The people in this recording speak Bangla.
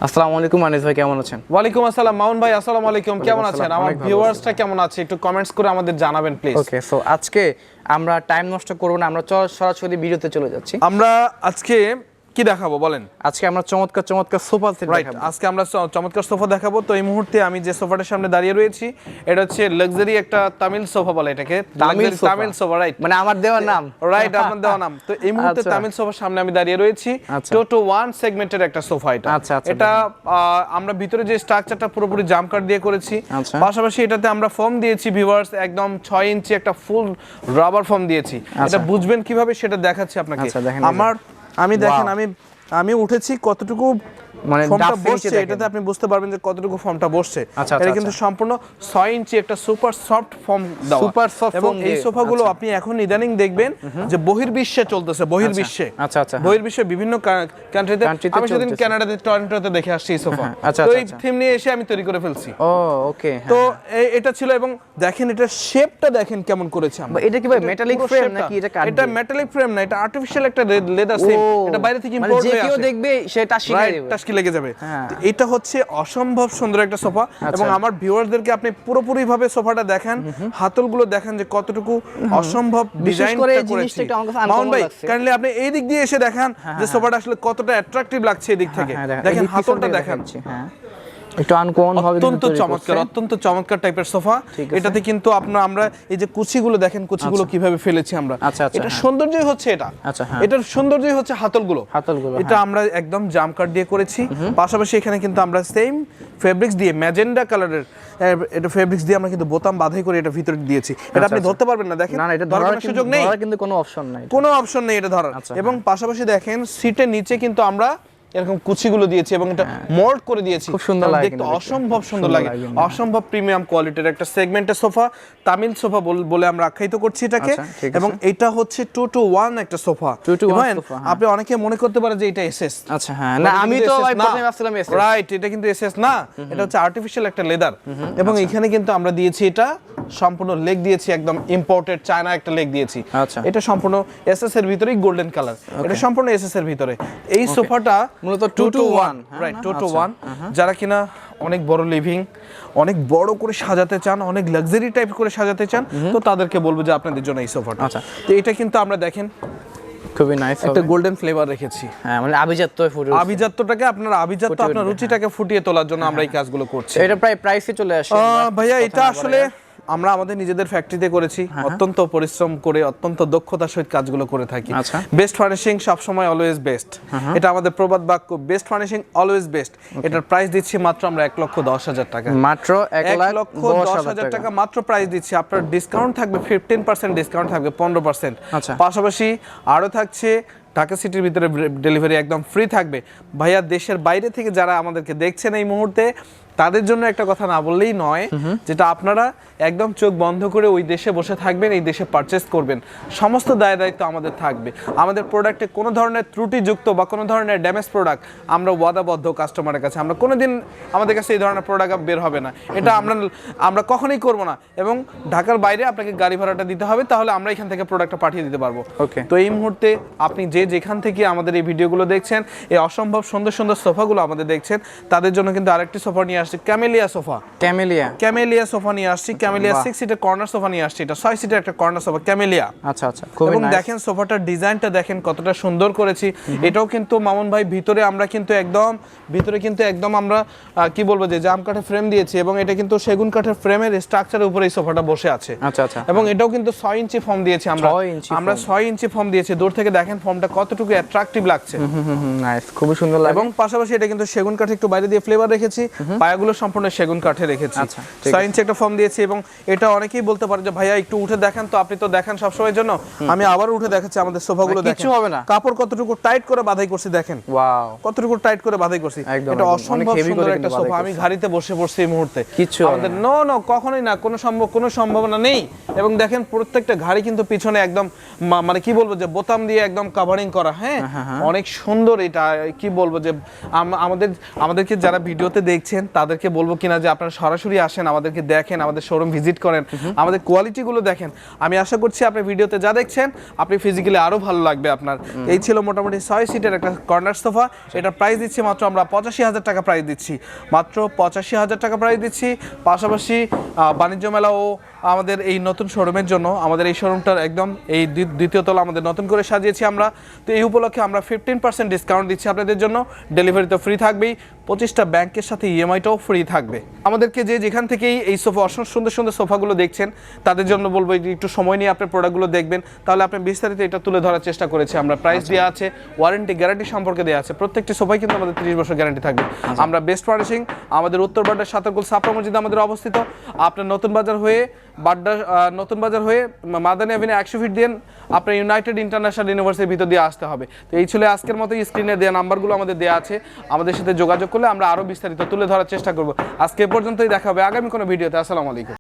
আসসালামু আলাইকুম আনিস ভাই, কেমন আছেন? ওয়ালাইকুম আসসালাম মামুন ভাই, আসসালামু আলাইকুম। কেমন আছেন? আমার ভিউয়ার্সটা কেমন আছে একটু কমেন্টস করে আমাদের জানাবেন প্লিজ। ওকে, সো আজকে আমরা টাইম নষ্ট করব না, আমরা সরাসরি ভিডিওতে চলে যাচ্ছি। আমরা আজকে কি দেখাবো বলেন? আজকে আমরা চমৎকার চমৎকার সোফা সেট দেখাবো। আজকে আমরা চমৎকার সোফা দেখাবো। তো এই মুহূর্তে আমি যে সোফাটার সামনে দাঁড়িয়ে রয়েছি এটা হচ্ছে লাক্সারি একটা তামিল সোফা বলে এটাকে, তামিল সোফা, রাইট? মানে আমার দেওয়ার নাম, রাইট, আপনার দেওয়া নাম। তো এই মুহূর্তে তামিল সোফার সামনে আমি দাঁড়িয়ে রয়েছি। টোটো 1 সেগমেন্টের একটা সোফা এটা। এটা আমরা ভিতরে যে স্ট্রাকচারটা পুরোপুরি জাম কাট দিয়ে করেছি, পাশাপাশি এটাতে আমরা ফোম দিয়েছি ভিউয়ার্স, একদম 6 ইঞ্চি একটা ফুল রাবার ফোম দিয়েছি। এটা বুঝবেন কিভাবে সেটা দেখাচ্ছি আপনাকে। আমি দেখেন আমি উঠেছি কতটুকু মানে ফর্মটা বসছে, এটাতে আপনি বুঝতে পারবেন যে কতটুকু ফর্মটা বসছে। এটা কিন্তু সম্পূর্ণ 6 ইঞ্চি একটা সুপার সফট ফর্ম দেওয়া, সুপার সফট। এবং এই সোফাগুলো আপনি এখন ইদানিং দেখবেন যে বহির্বিশ্বে চলতেছে, বহির্বিশ্বে। বহির্বিশ্বে বিভিন্ন কান্ট্রিতে। আমি সেদিন কানাডাতে টরন্টোতে দেখে আসছি এই সোফা। তো এই থিম নিয়ে এসে আমি তৈরি করে ফেলছি। ও ওকে। তো এটা ছিল, এবং দেখেন এটা শেপটা দেখেন কেমন করেছে আমরা। এটা কি ভাই মেটালিক ফ্রেম নাকি এটা কাঠ? এটা মেটালিক ফ্রেম না, এটা আর্টিফিশিয়াল একটা লেদার সেম। এটা বাইরে থেকে ইম্পোর্ট হয়ে আসে। যে কেউ দেখবে সে টাস্কি লেগে যাবে। এটা হচ্ছে অসম্ভব সুন্দর একটা সোফা, এবং আমার ভিউয়ারদেরকে আপনি পুরোপুরি ভাবে সোফাটা দেখেন, হাতলগুলো দেখেন যে কতটুকু অসম্ভব ডিজাইনটা করেছে। মামুন ভাই কাইন্ডলি আপনি এই দিক দিয়ে এসে দেখেন যে সোফাটা আসলে কতটা অ্যাট্রাকটিভ লাগছে এই দিক থেকে। দেখেন হাতলটা দেখেন, একটু আনকমন ভাবে, অত্যন্ত চমৎকার টাইপের সোফা। এটাতে কিন্তু আমরা এই যে কুচিগুলো দেখেন, কুচিগুলো কিভাবে ফেলেছি আমরা। এটা সৌন্দর্যই হচ্ছে এটা। এটার সৌন্দর্যই হচ্ছে হাতলগুলো। এটা আমরা একদম জাম কাট দিয়ে করেছি। পাশাপাশি এখানে কিন্তু আমরা সেম ফেব্রিক্স দিয়ে, ম্যাজেন্ডা কালারের এটা ফেব্রিক্স দিয়ে আমরা কিন্তু বোতাম বাঁধাই করে এটা ভিতরে দিয়েছি। এটা আপনি ধরতে পারবেন না, দেখেন। না, এটা ধরার সুযোগ নেই, কিন্তু কোনো অপশন নেই এটা ধরার। এবং পাশাপাশি দেখেন সিটের নিচে কিন্তু আমরা এরকম কুচিগুলো দিয়েছি, এবং এটা মোল্ড করে দিয়েছি। খুব সুন্দর লাগে, দেখতে অসম্ভব সুন্দর লাগে। অসম্ভব প্রিমিয়াম কোয়ালিটির একটা সেগমেন্টের সোফা, তামিল সোফা বলে আমরা আখ্যায়িত করছি এটাকে। এবং এটা হচ্ছে 2-to-1 একটা সোফা। আপনি অনেকে মনে করতে পারে যে এটা এসএস। আচ্ছা, হ্যাঁ, না আমি তো প্রথমে ভাবছিলাম এসএস। রাইট, এটা কিন্তু এসএস না, এটা হচ্ছে আর্টিফিশিয়াল একটা লেদার। এবং এখানে কিন্তু আমরা দিয়েছি এটা সম্পূর্ণ লেগ দিয়েছি, একদম ইম্পোর্টেড চায়না একটা লেগ দিয়েছি। এটা সম্পূর্ণ এসএস এর ভিতরেই গোল্ডেন কালার। এটা সম্পূর্ণ এসএস এর ভিতরে। এই সোফাটা মূলত 2-to-1, রাইট, 2-to-1। যারা কিনা অনেক বড় লিভিং, অনেক বড় করে সাজাতে চান, অনেক লাক্সারি টাইপ করে সাজাতে চান, তো তাদেরকে বলবো যে আপনাদের জন্য এই সোফাটা। তো এটা কিন্তু আমরা দেখেন খুবই নাইস, একটা গোল্ডেন ফ্লেভার রেখেছি। হ্যাঁ, মানে আভিজাত্যটাকে আপনার রুচিটাকে ফুটিয়ে তোলার জন্য আমরা এই কাজগুলো করছি। এটা প্রায় প্রাইসে চলে আসে ভাইয়া। এটা আসলে আমরা আমাদের নিজেদের ফ্যাক্টরিতে করেছি, অত্যন্ত পরিশ্রম করে, অত্যন্ত দক্ষতার সহিত কাজগুলো করে থাকি। বেস্ট ফার্নিশিং সব সময় অলওয়েজ বেস্ট, এটা আমাদের প্রবাদ বাক্য। Best furnishing always best. এটার প্রাইস দিচ্ছি মাত্র আমরা 1,10,000 টাকা। মাত্র 1,10,000 টাকা মাত্র প্রাইস দিচ্ছি। আপনার ডিসকাউন্ট থাকবে 15%, ডিসকাউন্ট থাকবে 15%। পাশাপাশি আরো থাকছে ঢাকা সিটির ভিতরে ডেলিভারি একদম ফ্রি থাকবে। ভাইয়া দেশের বাইরে থেকে যারা আমাদেরকে দেখছেন এই মুহূর্তে, তাদের জন্য একটা কথা না বললেই নয়, যেটা আপনারা একদম চোখ বন্ধ করে ওই দেশে বসে থাকবেন, এই দেশে পারচেস করবেন, সমস্ত দায়িত্ব আমাদের থাকবে। আমাদের প্রোডাক্টে কোনো ধরনের ত্রুটিযুক্ত বা কোনো ধরনের ড্যামেজ প্রোডাক্ট আমরা ওয়াদাবদ্ধ কাস্টমারের কাছে, আমরা কোনোদিন আমাদের কাছে এই ধরনের প্রোডাক্ট বের হবে না। এটা আমরা কখনোই করব না। এবং ঢাকার বাইরে আপনাকে গাড়ি ভাড়াটা দিতে হবে, তাহলে আমরা এখান থেকে প্রোডাক্টটা পাঠিয়ে দিতে পারবো। তো এই মুহূর্তে আপনি যেখান থেকে আমাদের এই ভিডিওগুলো দেখছেন, এই অসম্ভব সুন্দর সুন্দর সোফাগুলো আমাদের দেখছেন, তাদের জন্য কিন্তু আরেকটি সোফা নিয়ে আসছি, ক্যামেলিয়া সোফা। ক্যামেলিয়া সোফা নিয়ে আসছি, ক্যামেলিয়া 6 সিটের কর্নার সোফা নিয়ে আসছি। এটা 6 সিটের একটা কর্নার সোফা ক্যামেলিয়া। এবং দেখেন সোফাটার ডিজাইনটা দেখেন কতটা সুন্দর করেছি। এটাও কিন্তু মামুন ভাই ভিতরে একদম আমরা কি বলবো যে জাম কাঠের ফ্রেম দিয়েছি, এবং এটা কিন্তু সেগুন কাঠের ফ্রেমের স্ট্রাকচারের উপরে এই সোফাটা বসে আছে। এবং এটাও কিন্তু 6 ইঞ্চি ফর্ম দিয়েছি আমরা 6 ইঞ্চি ফর্ম দিয়েছি। দূর থেকে দেখেন ফর্মটা কতটুকু অ্যাট্রাকটিভ লাগছে। নাইস, খুব সুন্দর লাগে। এবং পাশাপাশি এটা কিন্তু সেগুন কাঠে একটু বাইরে দিয়ে ফ্লেভার রেখেছি, পায়াগুলো সম্পূর্ণ সেগুন কাঠে রেখেছি। 6 ইঞ্চি একটা ফর্ম দিয়েছি। এবং এটা অনেকেই বলতে পারে যে ভাইয়া একটু উঠে দেখেন, তো আপনি তো দেখেন সবসময়ের জন্য, আমি আবার উঠে দেখাচ্ছি আমাদের সোফাগুলো। দেখেন কিছু হবে না, কাপড় কতটুকু টাইট করে বাঁধাই করছি, দেখেন ওয়াও কতটুকু টাইট করে বাঁধাই করছি। এটা অসম্ভব সুন্দর একটা সোফা। আমি গাড়িতে বসে পড়ছি এই মুহূর্তে, কিছু আমাদের নো কখনোই না, কোনো সম্ভাবনা নেই। এবং দেখেন প্রত্যেকটা গাড়ি কিন্তু পিছনে একদম মানে কি বলবো যে বোতাম দিয়ে একদম কভারিং করা। অনেক সুন্দর। এটা কি বলবো যে আমাদেরকে যারা ভিডিওতে দেখছেন তাদেরকে বলবো কিনা যে আপনারা সরাসরি আসেন, আমাদেরকে দেখেন, আমাদের শোরুম ভিজিট করেন, আমাদের কোয়ালিটিগুলো দেখেন। আমি আশা করছি আপনি ভিডিওতে যা দেখছেন আপনি ফিজিক্যালি আরো ভালো লাগবে আপনার। এই ছিল মোটামুটি 6 সিটের একটা কর্নার সোফা। এটা প্রাইস দিচ্ছি মাত্র আমরা 85,000 টাকা প্রাইস দিচ্ছি, মাত্র 85,000 টাকা প্রাইস দিচ্ছি। পাশাপাশি বাণিজ্য মেলা ও আমাদের এই নতুন শোরুমের জন্য আমাদের এই শোরুমটার একদম এই দ্বিতীয় তলা আমাদের নতুন করে সাজিয়েছি আমরা। তো এই উপলক্ষে আমরা 15% ডিসকাউন্ট দিচ্ছি আপনাদের জন্য। ডেলিভারি তো ফ্রি থাকবেই, 25টা ব্যাংকের সাথে ইএমআইটাও ফ্রি থাকবে। আমাদেরকে যেখান থেকেই এই সোফা সুন্দর সুন্দর সোফাগুলো দেখছেন তাদের জন্য বলবো একটু সময় নিয়ে আপনার প্রোডাক্টগুলো দেখবেন, তাহলে আপনি বিস্তারিত এটা তুলে ধরার চেষ্টা করেছি আমরা। প্রাইস দেওয়া আছে, ওয়ারেন্টি গ্যারান্টি সম্পর্কে দেওয়া আছে। প্রত্যেকটি সোফাই কিন্তু আমাদের 30 বছর গ্যারান্টি থাকবে। আমরা বেস্ট ফার্নিশিং, আমাদের উত্তর বাড্ডার সাতারকুল ছাপড়া মসজিদ আমাদের অবস্থিত। আপনার নতুন বাজার হয়ে মাদানী অ্যাভিনিউ 100 ফিট দিয়ে আপনার ইউনাইটেড ইন্টারন্যাশনাল ইউনিভার্সিটির ভিতর দিয়ে আসতে হবে। তো এই ছিল আজকের মতো, স্ক্রিনে দেওয়া নাম্বারগুলো আমাদের দেওয়া আছে, আমাদের সাথে যোগাযোগ করলে আমরা আরো বিস্তারিত তুলে ধরার চেষ্টা করব। আজকে পর্যন্তই, দেখা হবে আগামী কোনো ভিডিওতে। আসসালামু আলাইকুম।